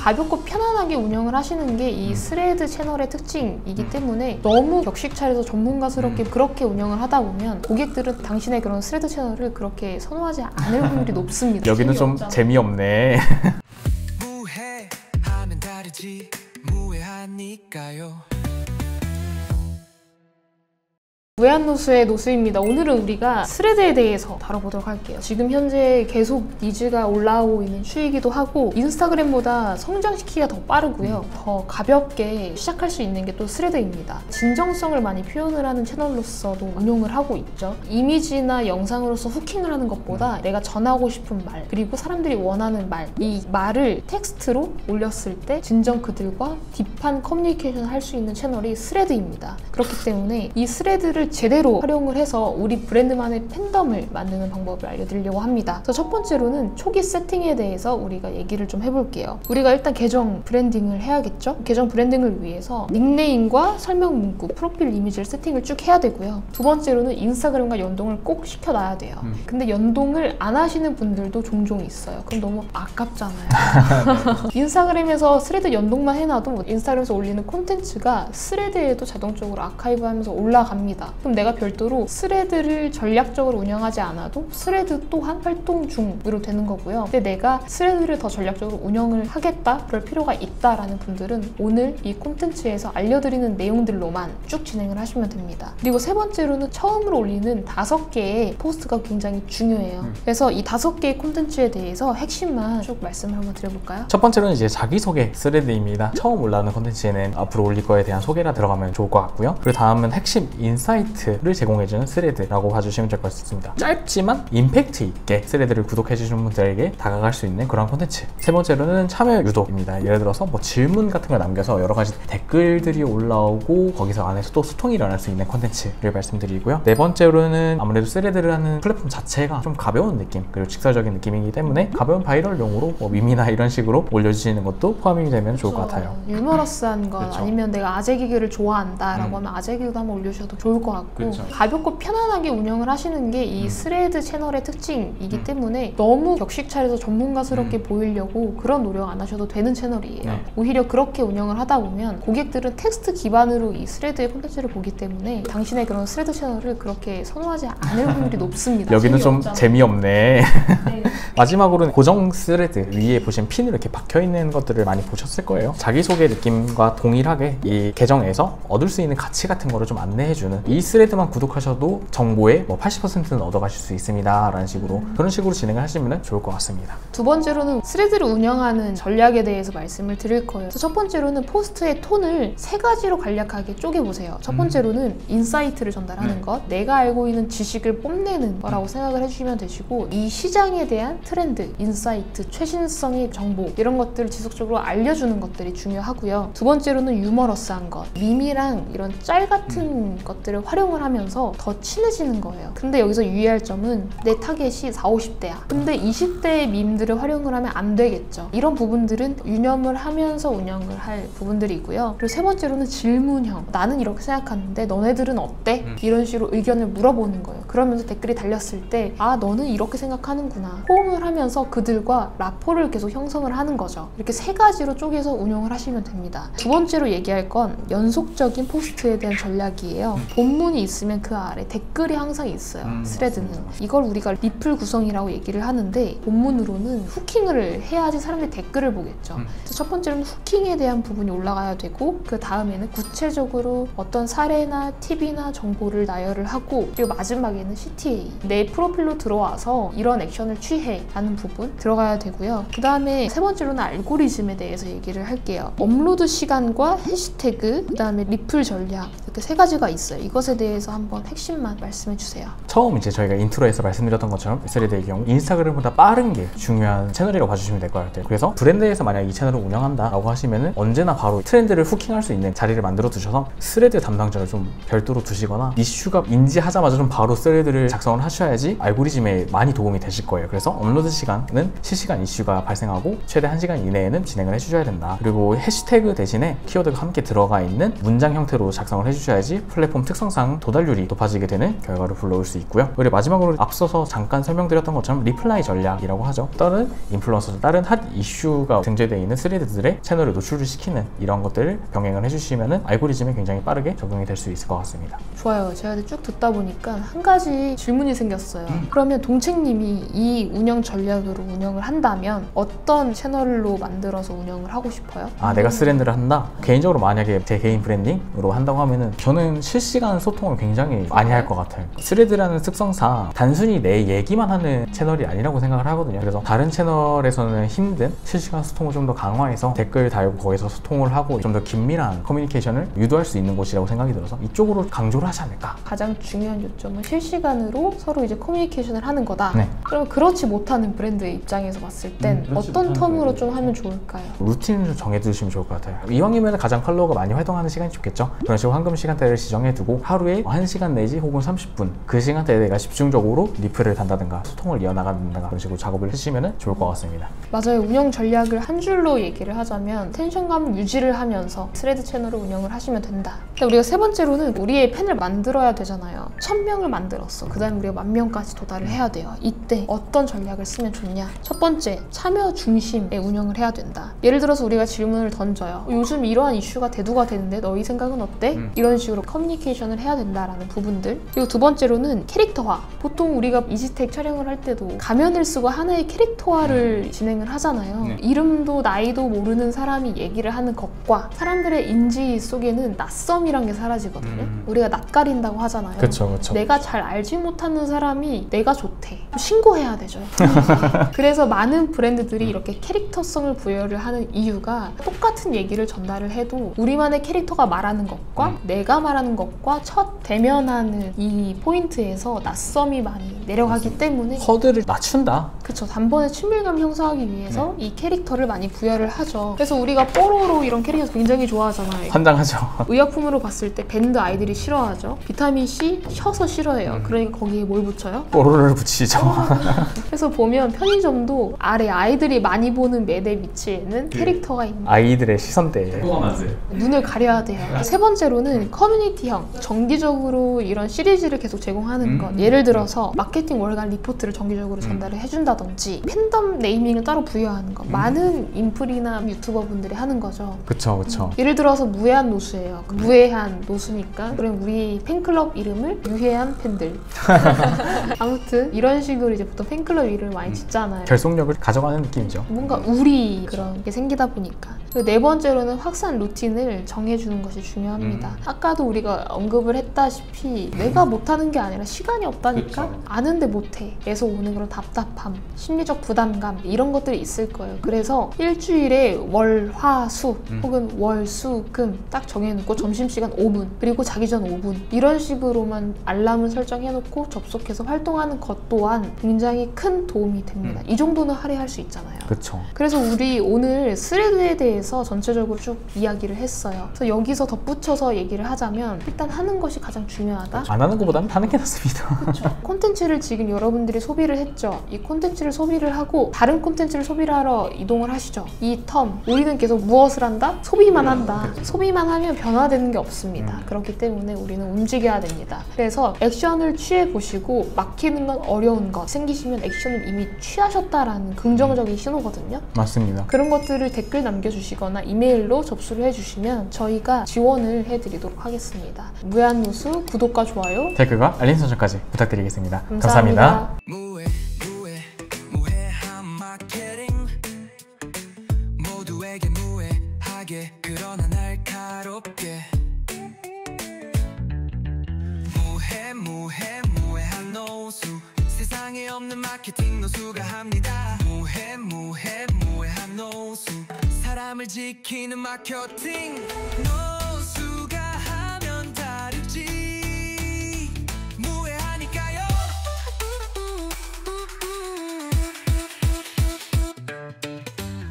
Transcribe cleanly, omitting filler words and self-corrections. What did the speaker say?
가볍고 편안하게 운영을 하시는 게 이 스레드 채널의 특징이기 때문에 너무 격식 차려서 전문가스럽게 그렇게 운영을 하다 보면 고객들은 당신의 그런 스레드 채널을 그렇게 선호하지 않을 확률이 높습니다. 여기는 좀 재미없네. 무해하면 다르지 무해하니까요. 무해한노수의 노수입니다. 오늘은 우리가 스레드에 대해서 다뤄보도록 할게요. 지금 현재 계속 니즈가 올라오고 있는 추이기도 하고 인스타그램보다 성장시키기가 더 빠르고요. 더 가볍게 시작할 수 있는 게 또 스레드입니다. 진정성을 많이 표현을 하는 채널로서도 운용을 하고 있죠. 이미지나 영상으로서 후킹을 하는 것보다 내가 전하고 싶은 말, 그리고 사람들이 원하는 말, 이 말을 텍스트로 올렸을 때 진정 그들과 딥한 커뮤니케이션을 할 수 있는 채널이 스레드입니다. 그렇기 때문에 이 스레드를 제대로 활용을 해서 우리 브랜드만의 팬덤을 만드는 방법을 알려드리려고 합니다. 그래서 첫 번째로는 초기 세팅에 대해서 우리가 얘기를 좀 해볼게요. 우리가 일단 계정 브랜딩을 해야겠죠? 계정 브랜딩을 위해서 닉네임과 설명 문구, 프로필 이미지를 세팅을 쭉 해야 되고요. 두 번째로는 인스타그램과 연동을 꼭 시켜놔야 돼요. 근데 연동을 안 하시는 분들도 종종 있어요. 그럼 너무 아깝잖아요. 인스타그램에서 스레드 연동만 해놔도 인스타그램에서 올리는 콘텐츠가 스레드에도 자동적으로 아카이브 하면서 올라갑니다. 그럼 내가 별도로 스레드를 전략적으로 운영하지 않아도 스레드 또한 활동 중으로 되는 거고요. 근데 내가 스레드를 더 전략적으로 운영을 하겠다, 그럴 필요가 있다라는 분들은 오늘 이 콘텐츠에서 알려드리는 내용들로만 쭉 진행을 하시면 됩니다. 그리고 세 번째로는 처음으로 올리는 5개의 포스트가 굉장히 중요해요. 그래서 이 5개의 콘텐츠에 대해서 핵심만 쭉 말씀을 한번 드려볼까요? 첫 번째로는 이제 자기소개 스레드입니다. 처음 올라오는 콘텐츠에는 앞으로 올릴 거에 대한 소개가 들어가면 좋을 것 같고요. 그리고 다음은 핵심 인사이트를 제공해주는 스레드라고 봐주시면 될 것 같습니다. 짧지만 임팩트 있게 스레드를 구독해주시는 분들에게 다가갈 수 있는 그런 콘텐츠. 세 번째로는 참여 유도입니다. 예를 들어서 뭐 질문 같은 걸 남겨서 여러 가지 댓글들이 올라오고 거기서 안에서 또 소통이 일어날 수 있는 콘텐츠를 말씀드리고요. 네 번째로는 아무래도 스레드를 하는 플랫폼 자체가 좀 가벼운 느낌, 그리고 직설적인 느낌이기 때문에 가벼운 바이럴용으로 뭐 밈이나 이런 식으로 올려주시는 것도 포함이 되면 좋을 것 같아요. 유머러스한 것, 그렇죠. 아니면 내가 아재 개그를 좋아한다 라고 하면 아재 개그도 한번 올려주셔도 좋을 것 같고, 그렇죠. 가볍고 편안하게 운영을 하시는 게 이 스레드 채널의 특징이기 때문에 너무 격식 차려서 전문가스럽게 보이려고 그런 노력 안 하셔도 되는 채널이에요. 오히려 그렇게 운영을 하다 보면 고객들은 텍스트 기반으로 이 스레드의 콘텐츠를 보기 때문에 당신의 그런 스레드 채널을 그렇게 선호하지 않을 확률이 높습니다. 여기는 좀 재미없네. 네. 마지막으로는 고정 스레드 위에 보신 핀으로 이렇게 박혀있는 것들을 많이 보셨을 거예요. 자기소개 느낌과 동일하게 이 계정에서 얻을 수 있는 가치 같은 거를 좀 안내해주는, 이 스레드만 구독하셔도 정보의 뭐 80%는 얻어가실 수 있습니다 라는 식으로, 그런 식으로 진행을 하시면 좋을 것 같습니다. 두 번째로는 스레드를 운영하는 전략에 대해서 말씀을 드릴 거예요. 그래서 첫 번째로는 포스트의 톤을 3가지로 간략하게 쪼개보세요. 첫 번째로는 인사이트를 전달하는 것, 내가 알고 있는 지식을 뽐내는 거라고 생각을 해주시면 되시고, 이 시장에 대한 트렌드, 인사이트, 최신성의 정보, 이런 것들을 지속적으로 알려주는 것들이 중요하고요. 두 번째로는 유머러스한 것, 밈이랑 이런 짤 같은 것들을 활용을 하면서 더 친해지는 거예요. 근데 여기서 유의할 점은 내 타겟이 40, 50대야. 근데 20대의 밈들을 활용을 하면 안 되겠죠. 이런 부분들은 유념을 하면서 운영을 할 부분들이고요. 그리고 세 번째로는 질문형. 나는 이렇게 생각하는데 너네들은 어때? 이런 식으로 의견을 물어보는 거예요. 그러면서 댓글이 달렸을 때 아, 너는 이렇게 생각하는구나. 호응을 하면서 그들과 라포를 계속 형성을 하는 거죠. 이렇게 3가지로 쪼개서 운영을 하시면 됩니다. 두 번째로 얘기할 건 연속적인 포스트에 대한 전략이에요. 본문이 있으면 그 아래 댓글이 항상 있어요. 스레드는. 이걸 우리가 리플 구성이라고 얘기를 하는데, 본문으로는 후킹을 해야지 사람들이 댓글을 보겠죠. 그래서 첫 번째로는 후킹에 대한 부분이 올라가야 되고, 그 다음에는 구체적으로 어떤 사례나 팁이나 정보를 나열을 하고, 그리고 마지막에는 CTA, 내 프로필로 들어와서 이런 액션을 취해 라는 부분 들어가야 되고요. 그 다음에 세 번째로는 알고리즘에 대해서 얘기를 할게요. 업로드 시간과 해시태그, 그 다음에 리플 전략, 이렇게 3가지가 있어요. 이것에 대해서 한번 핵심만 말씀해 주세요. 처음 이제 저희가 인트로에서 말씀드렸던 것처럼 스레드의 경우 인스타그램보다 빠른 게 중요한 채널이라고 봐주시면 될 것 같아요. 그래서 브랜드에서 만약 이 채널을 운영한다 라고 하시면은 언제나 바로 트렌드를 후킹할 수 있는 자리를 만들어 두셔서 스레드 담당자를 좀 별도로 두시거나, 이슈가 인지하자마자 좀 바로 스레드를 작성을 하셔야지 알고리즘에 많이 도움이 되실 거예요. 그래서 업로드 시간은 실시간 이슈가 발생하고 최대 1시간 이내에는 진행을 해주셔야 된다. 그리고 해시태그 대신에 키워드가 함께 들어가 있는 문장 형태로 작성을 해주셔야지 플랫폼 특성상 도달률이 높아지게 되는 결과를 불러올 수 있고요. 그리고 마지막으로 앞서서 잠깐 설명드렸던 것처럼 리플라이 전략이라고 하죠. 다른 인플루언서, 다른 핫 이슈가 등재되어 있는 스레드들의 채널을 노출을 시키는 이런 것들을 병행을 해주시면 알고리즘에 굉장히 빠르게 적용이 될 수 있을 것 같습니다. 좋아요. 제가 쭉 듣다 보니까 한 가지 질문이 생겼어요. 그러면 동책님이 이 운영 전략으로 운영을 한다면 어떤 채널로 만들어서 운영을 하고 싶어요? 내가 스레드를 한다? 개인적으로 만약에 제 개인 브랜딩으로 한다고 하면은 저는 실시간 소통을 굉장히 많이 할 것 같아요. 스레드라는 특성상 단순히 내 얘기만 하는 채널이 아니라고 생각을 하거든요. 그래서 다른 채널에서는 힘든 실시간 소통을 좀 더 강화해서 댓글 달고 거기서 소통을 하고 좀 더 긴밀한 커뮤니케이션을 유도할 수 있는 곳이라고 생각이 들어서 이쪽으로 강조를 하지 않을까. 가장 중요한 요점은 실시간으로 서로 이제 커뮤니케이션을 하는 거다. 네. 그럼 그렇지 못하는 브랜드의 입장에서 봤을 땐 어떤 텀으로 좀 하면 좋을까요? 루틴을 좀 정해두시면 좋을 것 같아요. 이왕이면 가장 팔로워가 많이 활동하는 시간이 좋겠죠. 그런 식으로 황금 시간대를 지정해두고 하루에 1시간 내지 혹은 30분 그 시간대에 내가 집중적으로 리플을 단다든가 소통을 이어나간다든가 그런 식으로 작업을 해주시면 좋을 것 같습니다. 맞아요. 운영 전략을 한 줄로 얘기를 하자면 텐션감 유지를 하면서 스레드 채널을 운영을 하시면 된다. 우리가 세 번째로는 우리의 팬을 만들어야 되잖아요. 1000명을 만들었어. 그 다음에 우리가 10,000명까지 도달을 해야 돼요. 이때 어떤 전략을 쓰면 좋냐? 첫 번째, 참여 중심의 운영을 해야 된다. 예를 들어서 우리가 질문을 던져요. 요즘 이러한 이슈가 대두가 되는데 너희 생각은 어때? 이런 식으로 커뮤니케이션을 해야 된다라는 부분들. 그리고 두 번째로는 캐릭터화. 보통 우리가 이지텍 촬영을 할 때도 가면을 쓰고 하나의 캐릭터화를 진행을 하잖아요. 이름도 나이도 모르는 사람이 얘기를 하는 것과 사람들의 인지 속에는 낯섦이란 게 사라지거든요. 우리가 낯가린다고 하잖아요. 그쵸. 내가 잘 알지 못하는 사람이 내가 좋대. 신고해야 되죠. 그래서 많은 브랜드들이 이렇게 캐릭터성을 부여를 하는 이유가 똑같은 얘기를 전달을 해도 우리만의 캐릭터가 말하는 것과 내가 말하는 것과 첫 대면하는 이 포인트에서 낯섦이 많이 내려가기 때문에 허들을 낮춘다. 그쵸. 단번에 친밀감 형성하기 위해서 이 캐릭터를 많이 부여를 하죠. 그래서 우리가 뽀로로 이런 캐릭터 굉장히 좋아하잖아요. 환장하죠. 의약품으로 봤을 때 밴드 아이들이 싫어하죠. 비타민C 셔서 싫어해요. 그러니까 거기에 뭘 붙여요? 뽀로로를 붙이죠. 그래서 보면 편의점도 아래 아이들이 많이 보는 매대 위치에는 캐릭터가 있는 아이들의 시선대에 눈을 가려야 돼요. 세 번째로는 커뮤니티형, 정기적으로 이런 시리즈를 계속 제공하는 것. 예를 들어서 마케팅 월간 리포트를 정기적으로 전달을 해준다든지 팬덤 네이밍을 따로 부여하는 것. 많은 인플이나 유튜버 분들이 하는 거죠. 그쵸. 예를 들어서 무해한 노수예요. 무해한 노수니까 그럼 우리 팬클럽 이름을 유해한 팬들. 아무튼 이런 식으로 이제 보통 팬클럽 이름을 많이 짓잖아요. 결속력을 가져가는 느낌이죠. 뭔가 우리 그런 게 생기다 보니까. 그리고 네 번째로는 확산 루틴을 정해주는 것이 중요합니다. 아까도 우리가 언급을 했다시피 내가 못하는 게 아니라 시간이 없다니까 아는데 못해 에서 오는 그런 답답함, 심리적 부담감 이런 것들이 있을 거예요. 그래서 일주일에 월, 화, 수 혹은 월, 수, 금 딱 정해놓고 점심시간 5분 그리고 자기 전 5분 이런 식으로만 알람을 설정해놓고 접속해서 활동하는 것 또한 굉장히 큰 도움이 됩니다. 이 정도는 할애할 수 있잖아요. 그쵸. 그래서 우리 오늘 스레드에 대해서 전체적으로 쭉 이야기를 했어요. 그래서 여기서 덧붙여서 얘기를 하자면 일단 하는 것이 가장 중요하다. 안 하는 것보다는 하는 게 낫습니다. 그렇죠. 콘텐츠를 지금 여러분들이 소비를 했죠. 이 콘텐츠를 소비를 하고 다른 콘텐츠를 소비를 하러 이동을 하시죠. 이 텀 우리는 계속 무엇을 한다? 소비만 한다. 소비만 하면 변화되는 게 없습니다. 그렇기 때문에 우리는 움직여야 됩니다. 그래서 액션을 취해 보시고 막히는 건 어려운 것 생기시면 액션을 이미 취하셨다라는 긍정적인 신호거든요. 맞습니다. 그런 것들을 댓글 남겨주시거나 이메일로 접수를 해주시면 저희가 지원을 해드리도록 하겠습니다. 무한누수 구독과 좋아요 댓글과 알림 설정까지 부탁드리겠습니다. 감사합니다. 무해한 마케팅 모두에게 무해하게 그러나 날카롭게 무해한 노수 세상에 없는 마케팅 노수가 합니다. 무해한 노수 사람을 지키는 마케팅